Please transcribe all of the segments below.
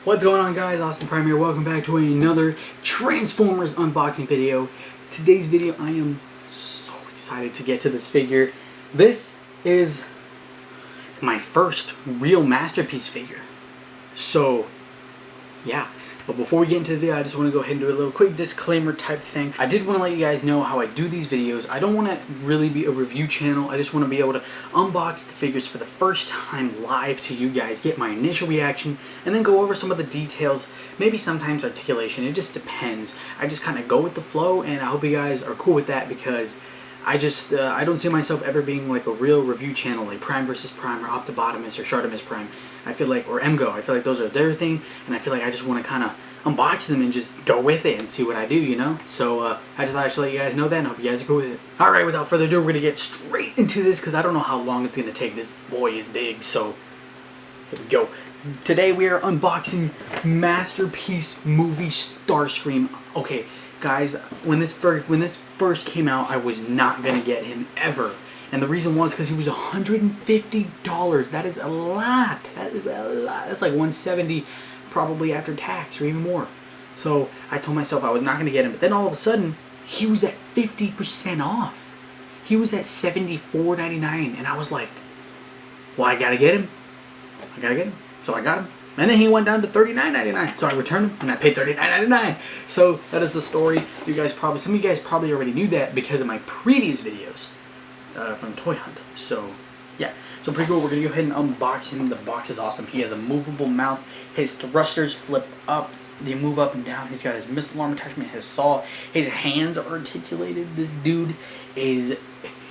What's going on, guys? Austin Prime here. Welcome back to another Transformers unboxing video. Today's video, I am so excited to get to this figure. This is my first real masterpiece figure. So, yeah. But before we get into the video, I just want to go ahead and do a little quick disclaimer type thing. I did want to let you guys know how I do these videos. I don't want to really be a review channel. I just want to be able to unbox the figures for the first time live to you guys, get my initial reaction, and then go over some of the details, maybe sometimes articulation. It just depends. I just kind of go with the flow, and I hope you guys are cool with that because I don't see myself ever being like a real review channel like Prime vs. Prime or Optibotimus or Shartimus Prime. I feel like, or MGO, I feel like those are their thing, and I feel like I just want to kind of unbox them and just go with it and see what I do, you know? So I just thought I should let you guys know that, and I hope you guys are cool with it. Alright, without further ado, we're going to get straight into this because I don't know how long it's going to take. This boy is big, so here we go. Today we are unboxing Masterpiece Movie Starscream. Okay, guys, when this first came out, I was not going to get him ever. And the reason was because he was $150. That is a lot. That is a lot. That's like $170 probably after tax or even more. So I told myself I was not going to get him. But then all of a sudden, he was at 50% off. He was at $74.99. And I was like, well, I got to get him. I got to get him. So I got him. And then he went down to $39.99. So I returned him and I paid $39.99. So that is the story. You guys probably, some of you guys probably already knew that because of my previous videos from Toy Hunt. So yeah, so pretty cool. We're gonna go ahead and unbox him. The box is awesome. He has a movable mouth. His thrusters flip up. They move up and down. He's got his missile arm attachment, his saw. His hands are articulated. This dude is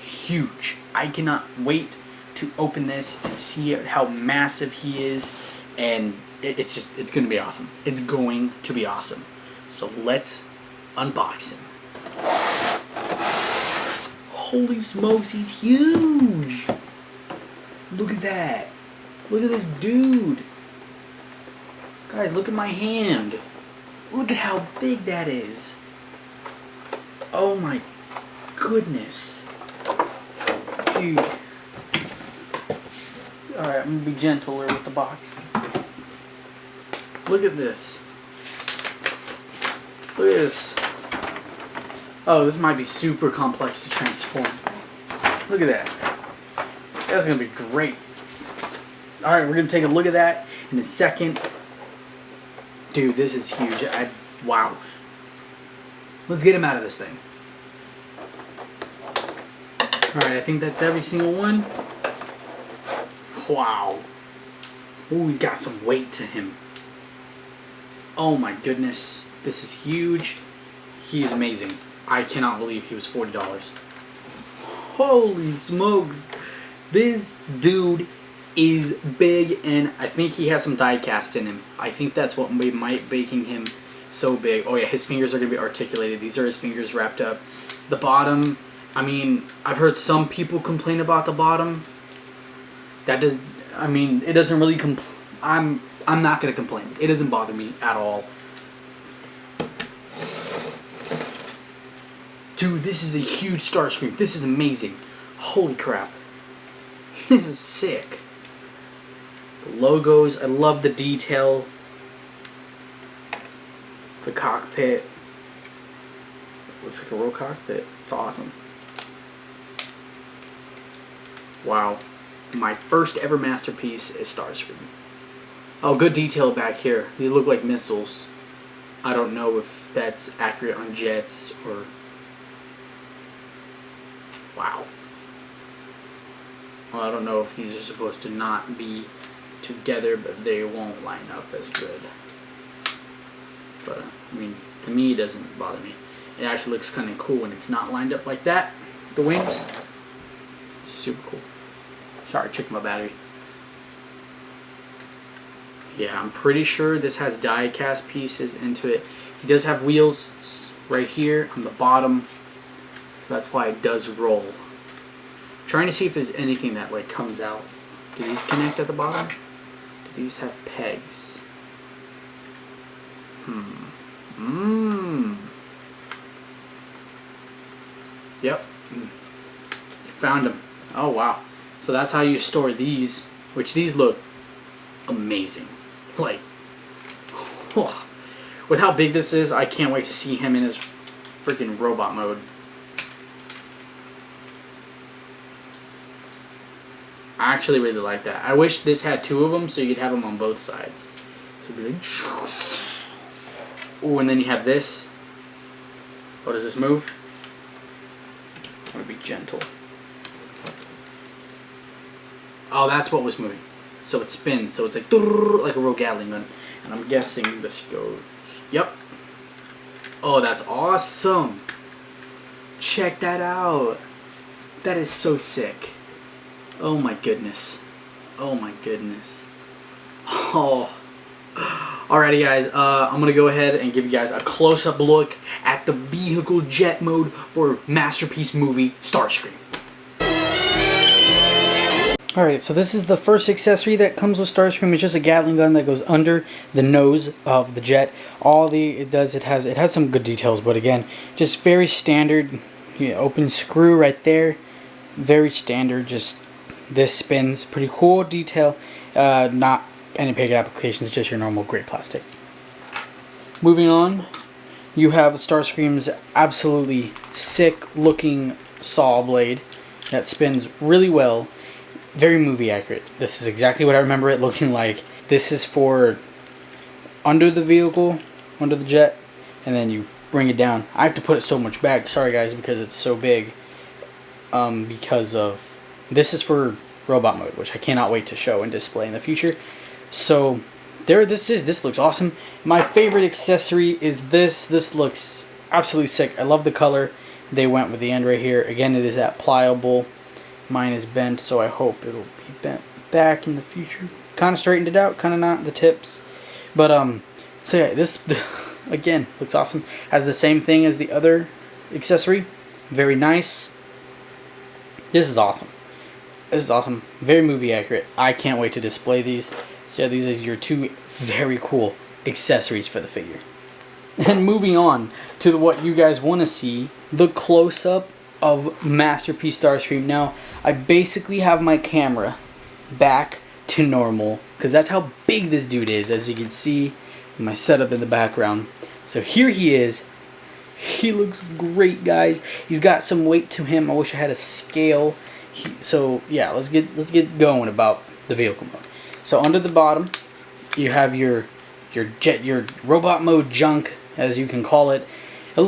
huge. I cannot wait to open this and see how massive he is. And it's going to be awesome. It's going to be awesome. So let's unbox him. Holy smokes, he's huge. Look at that. Look at this dude. Guys, look at my hand. Look at how big that is. Oh my goodness. Dude. Alright, I'm going to be gentler with the box. Look at this. Look at this. Oh, this might be super complex to transform. Look at that. That's going to be great. Alright, we're going to take a look at that in a second. Dude, this is huge. Wow. Let's get him out of this thing. Alright, I think that's every single one. Wow. Ooh, he's got some weight to him. Oh my goodness. This is huge. He is amazing. I cannot believe he was $40. Holy smokes. This dude is big, and I think he has some die cast in him. I think that's what might making him so big. Oh yeah, his fingers are going to be articulated. These are his fingers wrapped up. The bottom, I mean, I've heard some people complain about the bottom. That does, I mean, it doesn't really I'm not going to complain. It doesn't bother me at all. Dude, this is a huge Starscream. This is amazing. Holy crap. This is sick. The logos, I love the detail. The cockpit. Looks like a real cockpit. It's awesome. Wow. My first ever masterpiece is Starscream. Oh, good detail back here. These look like missiles. I don't know if that's accurate on jets or... Wow. Well, I don't know if these are supposed to not be together, but they won't line up as good. But, I mean, to me, it doesn't bother me. It actually looks kind of cool when it's not lined up like that. The wings. Super cool. Sorry, checking my battery. Yeah, I'm pretty sure this has die cast pieces into it. He does have wheels right here on the bottom. So that's why it does roll. I'm trying to see if there's anything that like comes out. Do these connect at the bottom? Do these have pegs? Yep. Found them. Oh wow. So that's how you store these, which these look amazing. Like, With how big this is, I can't wait to see him in his freaking robot mode. I actually really like that. I wish this had two of them so you could have them on both sides. So it'd be like, oh, and then you have this. Oh, does this move? I'm gonna be gentle. Oh, that's what was moving. So it spins. So it's like a real Gatling gun. And I'm guessing this goes. Yep. Oh, that's awesome. Check that out. That is so sick. Oh my goodness. Oh my goodness. Oh. Alrighty guys, I'm going to go ahead and give you guys a close-up look at the vehicle jet mode for Masterpiece movie Starscream. Alright, so this is the first accessory that comes with Starscream. It's just a Gatling gun that goes under the nose of the jet. It has some good details, but again, just very standard. Open screw right there. Very standard, just this spins. Pretty cool detail. Not any big applications, just your normal gray plastic. Moving on, you have Starscream's absolutely sick looking saw blade that spins really well. Very movie accurate. This is exactly what I remember it looking like. This is for under the vehicle, under the jet, and then you bring it down. I have to put it so much back. Sorry guys, because it's so big. Because of this is for robot mode, which I cannot wait to show and display in the future. So there, this looks awesome. My favorite accessory is this. This looks absolutely sick. I love the color they went with the end right here. Again, it is that pliable. Mine is bent, so I hope it'll be bent back in the future. Kind of straightened it out, kind of not, the tips. But, so yeah, this, again, looks awesome. Has the same thing as the other accessory. Very nice. This is awesome. This is awesome. Very movie accurate. I can't wait to display these. So yeah, these are your two very cool accessories for the figure. And moving on to what you guys want to see, the close-up of Masterpiece Starscream. Now, I basically have my camera back to normal because that's how big this dude is, as you can see in my setup in the background. So here he is. He looks great, guys. He's got some weight to him. I wish I had a scale. So yeah, let's get going about the vehicle mode. So under the bottom, you have your robot mode junk, as you can call it.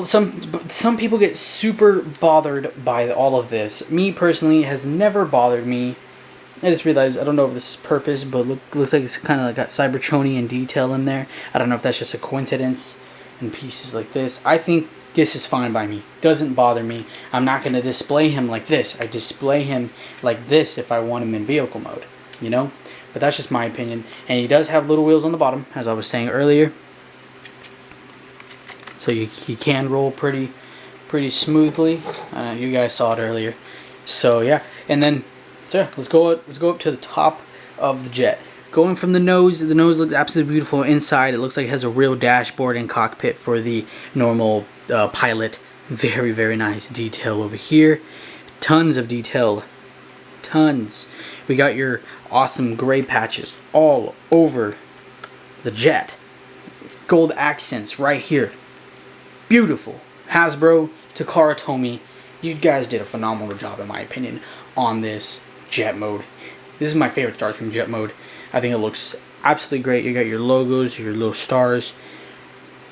Some people get super bothered by all of this. Me personally, it has never bothered me. I just realized, I don't know if this is purpose, but looks like it's kind of like got Cybertronian detail in there. I don't know if that's just a coincidence and pieces like this. I think this is fine by me. Doesn't bother me. I'm not going to display him like this. I display him like this if I want him in vehicle mode, you know? But that's just my opinion. And he does have little wheels on the bottom, as I was saying earlier. So he can roll pretty smoothly. You guys saw it earlier. So yeah, and then so yeah, let's go up to the top of the jet. Going from the nose looks absolutely beautiful. Inside, it looks like it has a real dashboard and cockpit for the normal pilot. Very, very nice detail over here. Tons of detail. Tons. We got your awesome gray patches all over the jet. Gold accents right here. Beautiful. Hasbro, Takara Tomy, you guys did a phenomenal job in my opinion on this jet mode. This is my favorite Starscream jet mode. I think it looks absolutely great. You got your logos, your little stars.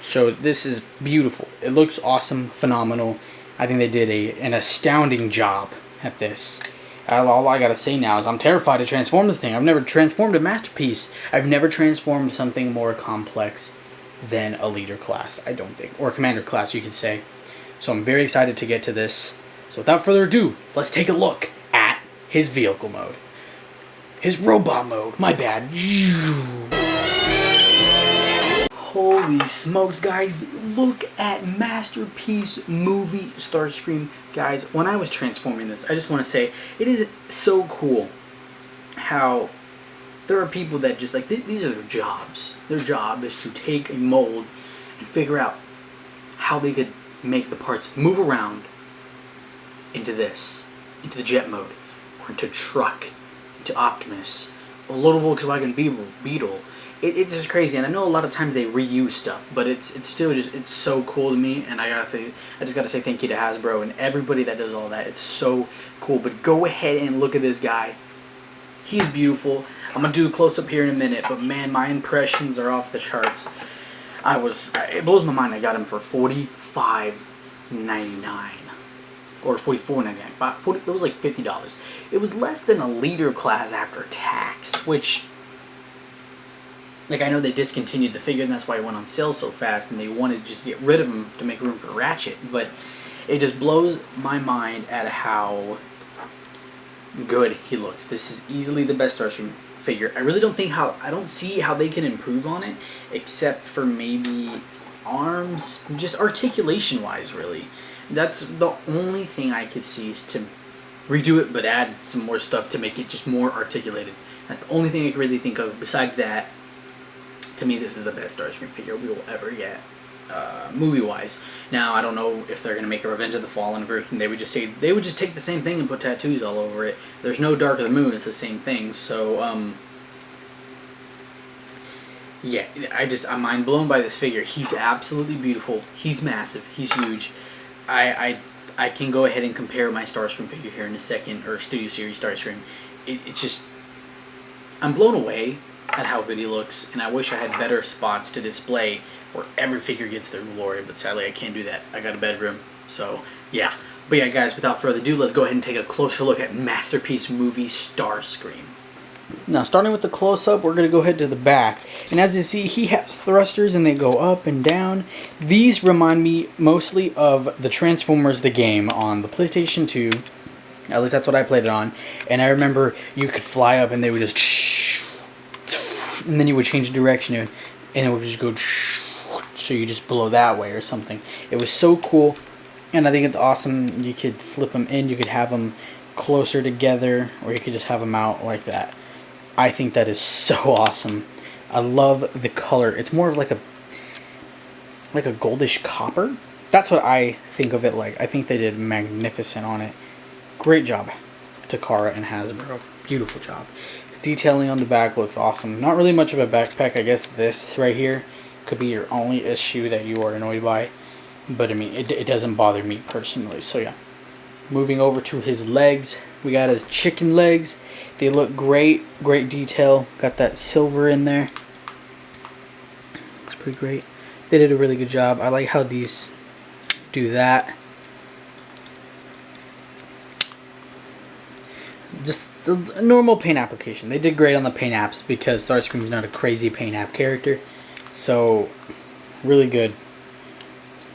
So this is beautiful. It looks awesome, phenomenal. I think they did an astounding job at this. All I gotta say now is I'm terrified to transform the thing. I've never transformed a Masterpiece. I've never transformed something more complex than a leader class, I don't think. Or commander class, you could say. So I'm very excited to get to this. So without further ado, let's take a look at his vehicle mode. His robot mode, my bad. Holy smokes, guys. Look at Masterpiece movie Starscream. Guys, when I was transforming this, I just want to say, it is so cool how there are people that just, like, these are their jobs. Their job is to take a mold and figure out how they could make the parts move around into this, into the jet mode, or into truck, into Optimus, a little Volkswagen Beetle, it's just crazy. And I know a lot of times they reuse stuff, but it's still just, it's so cool to me. And I just gotta say thank you to Hasbro and everybody that does all that. It's so cool. But go ahead and look at this guy. He's beautiful. I'm gonna do a close up here in a minute, but man, my impressions are off the charts. It blows my mind. I got him for $45.99 or $44.99. It was like $50. It was less than a leader class after tax, which, like, I know they discontinued the figure and that's why it went on sale so fast, and they wanted to just get rid of him to make room for Ratchet. But it just blows my mind at how good he looks. This is easily the best Starscream figure. I really don't see how they can improve on it, except for maybe arms, just articulation wise, really. That's the only thing I could see, is to redo it but add some more stuff to make it just more articulated. That's the only thing I can really think of. Besides that, to me, this is the best Starscream figure we will ever get, movie-wise. Now, I don't know if they're gonna make a Revenge of the Fallen version. They would just take the same thing and put tattoos all over it. There's no Dark of the Moon. It's the same thing. So, yeah, I'm mind blown by this figure. He's absolutely beautiful. He's massive. He's huge. I can go ahead and compare my Starscream figure here in a second, or Studio Series Starscream. It's just, I'm blown away at how good he looks, and I wish I had better spots to display where every figure gets their glory, but sadly I can't do that. I got a bedroom, so yeah. But yeah, guys, without further ado, let's go ahead and take a closer look at Masterpiece movie Starscream. Now, starting with the close-up, we're going to go ahead to the back. And as you see, he has thrusters, and they go up and down. These remind me mostly of the Transformers the game on the PlayStation 2. At least that's what I played it on. And I remember you could fly up, and they would just... and then you would change direction, and it would just go... so you just blow that way or something. It was so cool, and I think it's awesome. You could flip them in, you could have them closer together, or you could just have them out like that. I think that is so awesome. I love the color. It's more of like a goldish copper. That's what I think of it like. I think they did magnificent on it. Great job, Takara and Hasbro. Beautiful job. Detailing on the back looks awesome. Not really much of a backpack. I guess this right here could be your only issue that you are annoyed by. But I mean, it doesn't bother me personally. So yeah. Moving over to his legs. We got his chicken legs. They look great. Great detail. Got that silver in there. Looks pretty great. They did a really good job. I like how these do that. Just a normal paint application. They did great on the paint apps because Starscream is not a crazy paint app character. So, really good.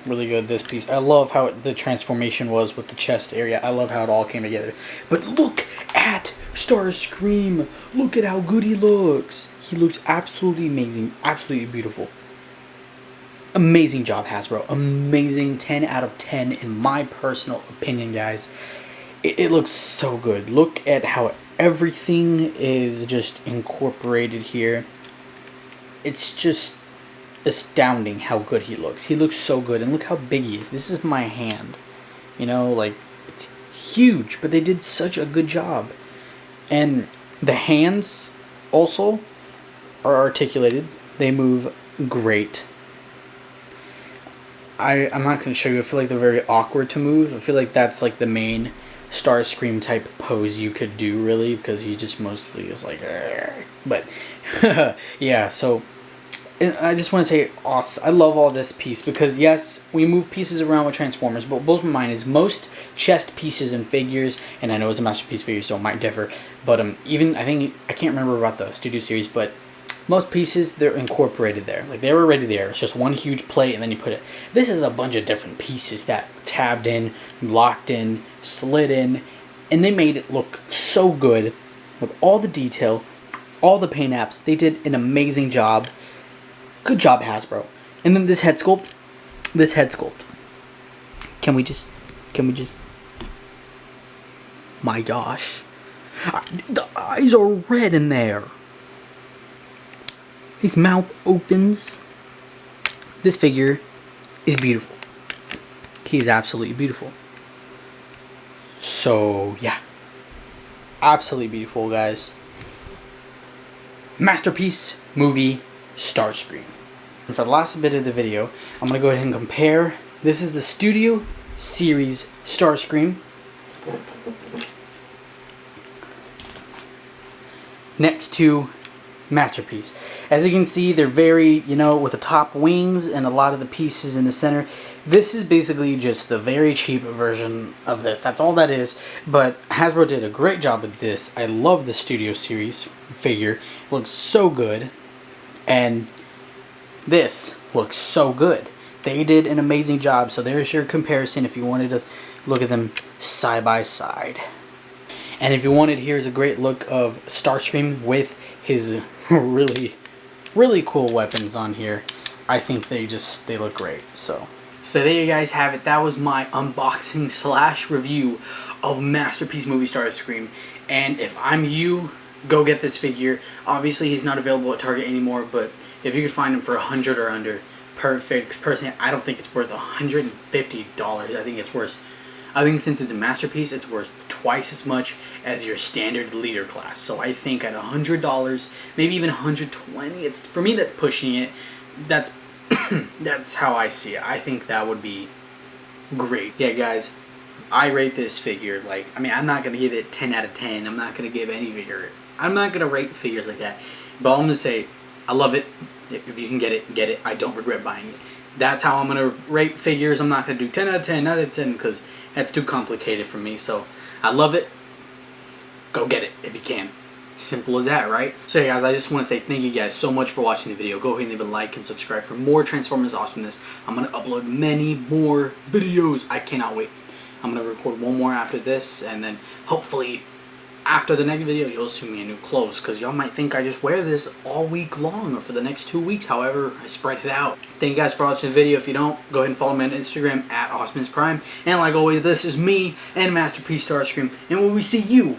Really good, this piece. I love how the transformation was with the chest area. I love how it all came together. But look at Starscream. Look at how good he looks. He looks absolutely amazing. Absolutely beautiful. Amazing job, Hasbro. Amazing. 10 out of 10 in my personal opinion, guys. It looks so good. Look at how everything is just incorporated here. It's just astounding how good he looks. He looks so good, and look how big he is. This is my hand. You know, like, it's huge, but they did such a good job. And the hands also are articulated. They move great. I'm not going to show you. I feel like they're very awkward to move. I feel like that's like the main Starscream type pose you could do, really, because he just mostly is like, but yeah, so I just want to say, awesome. I love all this piece because, yes, we move pieces around with Transformers, but what blows my mind is most chest pieces and figures, and I know it's a Masterpiece figure, so it might differ, but even, I can't remember about the Studio Series, but most pieces, they're incorporated there. Like, they were already there. It's just one huge plate, and then you put it. This is a bunch of different pieces that tabbed in, locked in, slid in, and they made it look so good with all the detail, all the paint apps. They did an amazing job. Good job, Hasbro. And then this head sculpt. Can we just... My gosh. The eyes are red in there. His mouth opens. This figure is beautiful. He's absolutely beautiful. So, yeah. Absolutely beautiful, guys. Masterpiece movie Starscream. And for the last bit of the video, I'm going to go ahead and compare. This is the Studio Series Starscream next to Masterpiece. As you can see, they're very, with the top wings and a lot of the pieces in the center. This is basically just the very cheap version of this. That's all that is. But Hasbro did a great job with this. I love the Studio Series figure. It looks so good. And this looks so good. They did an amazing job. So there's your comparison if you wanted to look at them side by side. And if you wanted, here's a great look of Starscream with his really cool weapons on here. I think they look great. So there you guys have it. That was my unboxing / review of Masterpiece Movie Starscream. And if I'm you, go get this figure. Obviously he's not available at Target anymore, but if you could find him for $100 or under, perfect. Because personally, I don't think it's worth $150. I think since it's a Masterpiece, it's worth twice as much as your standard leader class. So I think at $100, maybe even $120, for me that's pushing it. That's that's how I see it. I think that would be great. Yeah, guys, I rate this figure I'm not gonna give it 10 out of 10. I'm not gonna give any figure. I'm not gonna rate figures like that. But I'm gonna say I love it. If you can get it, get it. I don't regret buying it. That's how I'm gonna rate figures. I'm not gonna do 10 out of 10, 9 out of 10, because that's too complicated for me. So I love it. Go get it if you can. Simple as that, right? So yeah, guys, I just want to say thank you guys so much for watching the video. Go ahead and leave a like and subscribe for more Transformers awesomeness. I'm going to upload many more videos. I cannot wait. I'm going to record one more after this, and then hopefully after the next video you'll see me in new clothes, because y'all might think I just wear this all week long or for the next 2 weeks. However, I spread it out. Thank you guys for watching the video. If you don't, go ahead and follow me on Instagram at AwesomenessPrime. And like always, this is me and Masterpiece Starscream, and we will see you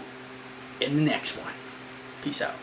in the next one. Peace out.